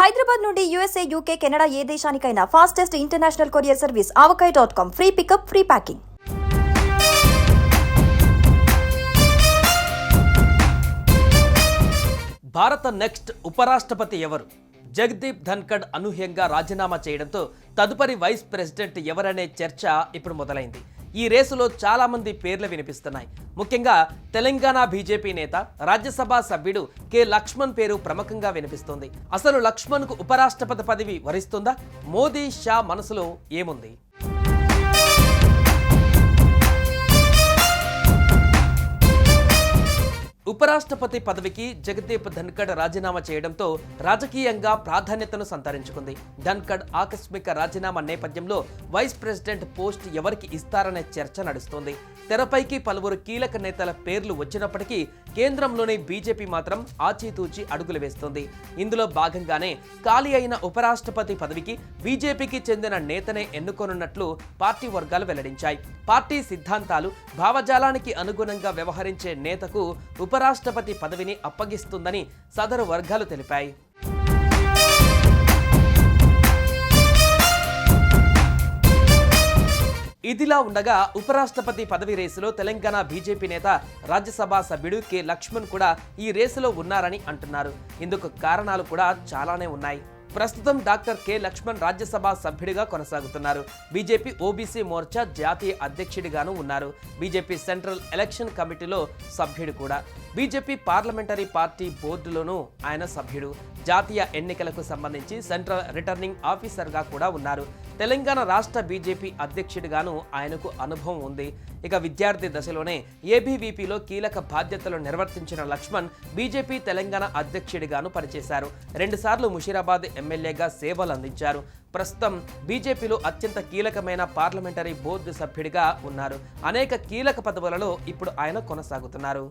హైదరాబాద్ నుండి USA, UK, Canada ఏ దేశానికైనా fastest international courier service avocai.com. Free pickup, free packing. Bharat next ఉపరాష్ట్రపతి ఎవరు? జగదీప్ ధన్కడ్ అనూహ్యంగా రాజీనామా చేయడంతో తదుపరి వైస్ ప్రెసిడెంట్ ఎవరనే చర్చ ఇప్పుడు మొదలైంది. ఈ రేసులో చాలా మంది పేర్లు వినిపిస్తున్నాయి. ముఖ్యంగా తెలంగాణ బీజేపీ నేత, రాజ్యసభ సభ్యుడు కె లక్ష్మణ్ పేరు ప్రముఖంగా వినిపిస్తుంది. అసలు లక్ష్మణ్కు ఉపరాష్ట్రపతి పదవి వరిస్తుందా? మోదీ, షా మనసులో ఏముంది? ఉపరాష్ట్రపతి పదవికి జగదీప్ ధన్కడ్ రాజీనామా చేయడంతో రాజకీయంగా ప్రాధాన్యతను సంతరించుకుంది. ధన్కడ్ ఆకస్మిక రాజీనామా నేపథ్యంలో వైస్ ప్రెసిడెంట్ పోస్ట్ ఎవరికి ఇస్తారనే చర్చ నడుస్తోంది. తెరపైకి పలువురు కీలక నేతల పేర్లు వచ్చినప్పటికీ కేంద్రంలోని బీజేపీ మాత్రం ఆచితూచి అడుగులు వేస్తోంది. ఇందులో భాగంగానే ఖాళీ అయిన ఉపరాష్ట్రపతి పదవికి బీజేపీకి చెందిన నేతనే ఎన్నుకోనున్నట్లు పార్టీ వర్గాలు వెల్లడించాయి. పార్టీ సిద్ధాంతాలు, భావజాలానికి అనుగుణంగా వ్యవహరించే నేతకు ఉపరాష్ట్రపతి పదవిని అప్పగిస్తుందని సదరు వర్గాలు తెలిపాయి. ఇదిలా ఉండగా ఉపరాష్ట్రపతి పదవి రేసులో తెలంగాణ బీజేపీ నేత, రాజ్యసభ సభ్యుడు కె లక్ష్మణ్ కూడా ఈ రేసులో ఉన్నారని అంటున్నారు. ఇందుకు కారణాలు కూడా చాలానే ఉన్నాయి. ప్రస్తుతం డాక్టర్ కె లక్ష్మణ్ రాజ్యసభ సభ్యుడిగా కొనసాగుతున్నారు. బీజేపీ ఓబీసీ మోర్చా జాతీయ అధ్యక్షుడిగాను ఉన్నారు. బీజేపీ సెంట్రల్ ఎలక్షన్ కమిటీలో సభ్యుడు కూడా. బీజేపీ పార్లమెంటరీ పార్టీ బోర్డులోనూ ఆయన సభ్యుడు. జాతీయ ఎన్నికలకు సంబంధించి సెంట్రల్ రిటర్నింగ్ ఆఫీసర్గా కూడా ఉన్నారు. తెలంగాణ రాష్ట్ర బీజేపీ అధ్యక్షుడిగాను ఆయనకు అనుభవం ఉంది. ఇక విద్యార్థి దశలోనే ఏబీవీపీలో కీలక బాధ్యతలు నిర్వర్తించిన లక్ష్మణ్ బీజేపీ తెలంగాణ అధ్యక్షుడిగాను పనిచేశారు. 2 సార్లు ముషీరాబాద్ ఎమ్మెల్యేగా సేవలు అందించారు. ప్రస్తుతం బీజేపీలో అత్యంత కీలకమైన పార్లమెంటరీ బోర్డు సభ్యుడిగా ఉన్నారు. అనేక కీలక పదవులలో ఇప్పుడు ఆయన కొనసాగుతున్నారు.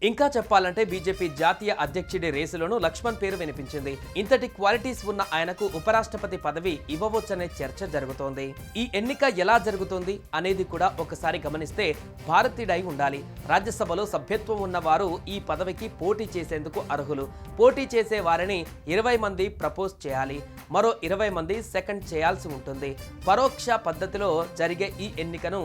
ఇంకా చెప్పాలంటే బీజేపీ జాతీయ అధ్యక్షుడి రేసులోనూ లక్ష్మణ్ పేరు వినిపించింది. ఇంతటి క్వాలిటీస్ ఉన్న ఆయనకు ఉపరాష్ట్రపతి పదవి ఇవ్వవచ్చనే చర్చ జరుగుతోంది. ఈ ఎన్నిక ఎలా జరుగుతోంది అనేది కూడా ఒకసారి గమనిస్తే భారతీయుడై ఉండాలి. రాజ్యసభలో సభ్యత్వం ఉన్న వారు ఈ పదవికి పోటీ చేసేందుకు అర్హులు. పోటీ చేసే వారిని 20 మంది ప్రపోజ్ చేయాలి. మరో 20 మంది సెకండ్ చేయాల్సి ఉంటుంది. పరోక్ష పద్ధతిలో జరిగే ఈ ఎన్నికను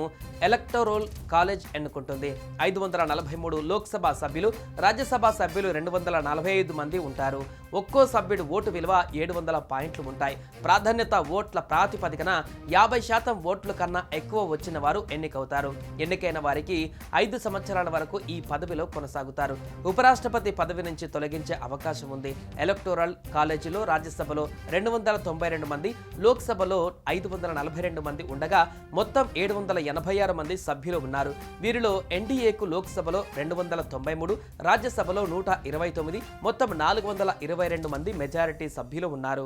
ఎలక్టోరల్ కాలేజ్ ఎన్నుకుంటుంది. 543 లోక్సభ సభ్యులు, రాజ్యసభ సభ్యులు 245 మంది ఉంటారు. ఒక్కో సభ్యుడు ఓటు విలువ 700 పాయింట్లు ఉంటాయి. ప్రాధాన్యత ఓట్ల ప్రాతిపదికన 50% ఓట్ల కన్నా ఎక్కువ వచ్చిన వారు ఎన్నికవుతారు. ఎన్నికైన వారికి 5 సంవత్సరాల వరకు ఈ పదవిలో కొనసాగుతారు. ఉపరాష్ట్రపతి పదవి నుంచి తొలగించే అవకాశం ఉంది. ఎలక్టోరల్ కాలేజీలో రాజ్యసభలో 292 మంది, లోక్సభలో 542 మంది ఉండగా మొత్తం 786 మంది సభ్యులు ఉన్నారు. వీరిలో ఎన్డీఏకు లోక్సభలో 293, రాజ్యసభలో 129, మొత్తం 422 మంది మెజారిటీ సభ్యులు ఉన్నారు.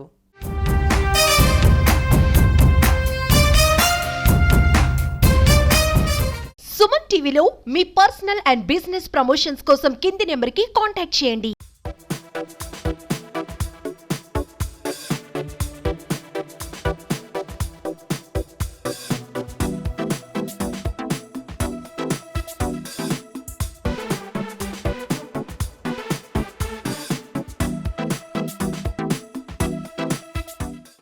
సుమన్ టీవీలో మీ పర్సనల్ అండ్ బిజినెస్ ప్రమోషన్స్ కోసం కింది నెంబర్కి కాంటాక్ట్ చేయండి.